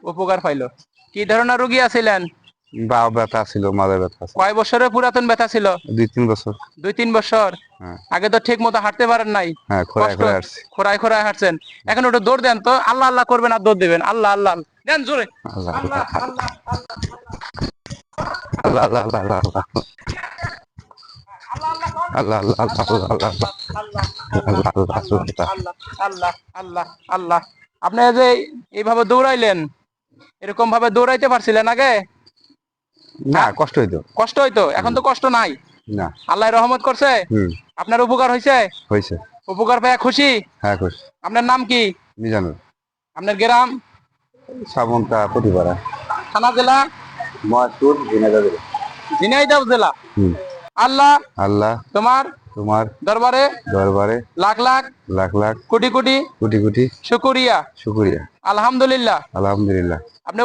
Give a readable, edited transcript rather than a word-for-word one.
উপকার পাইলো। কি ধরনের রোগী আছিলেন? বা ব্যথা ছিল, মাথায় ব্যথা আছে। কয় বছরের পুরাতন ব্যথা ছিল? 2-3 বছর। 2-3 বছর। হ্যাঁ আগে তো ঠিক মতো হাঁটতে পারেন নাই, হ্যাঁ, খোঁড়ায় কষ্ট, খোঁড়ায় আসছি। খোঁড়ায় খোঁড়ায় হাঁটছেন। এখন একটু দৌড় দেন তো, আল্লাহ আল্লাহ করবেন আর দৌড় দিবেন, আল্লাহ আল্লাহ দেন জোরে। আল্লাহ আল্লাহ আল্লাহ আল্লাহ আল্লাহ আল্লাহ আল্লাহ আল্লাহ আল্লাহ আল্লাহ আল্লাহ কোন? আল্লাহ আল্লাহ আল্লাহ আল্লাহ আল্লাহ আল্লাহ আল্লাহ আল্লাহ আল্লাহ আল্লাহ আল্লাহ আল্লাহ। আল্লাহ আল্লাহ আল্লাহ আল্লাহ। আপনি যে এইভাবে দৌড়াইলেন, এরকম ভাবে দৌড়াইতে পারছিলেন আগে? না, হ্যাঁ, কষ্ট হইতো। কষ্ট হইতো, এখন তো কষ্ট নাই। না। আল্লাহ রহমত করছে, হুম। আপনার উপকার হয়েছে। হয়েছে। উপকার পেয়ে খুশি? হ্যাঁ, খুশি। আপনার নাম কি? মিজানুর। আপনার গ্রাম? সামন্তা প্রতিপাড়া। থানা জেলা? মহাজপুর, ঝিনাইদহ জেলা। ঝিনাইদহ জেলা। হুম। আল্লাহ আল্লাহ তোমার তোমার দরবারে দরবারে লাখ লাখ লাখ লাখ কোটি কোটি কোটি কোটি শুকরিয়া। শুকরিয়া। আলহামদুলিল্লাহ। আলহামদুলিল্লাহ। আপনি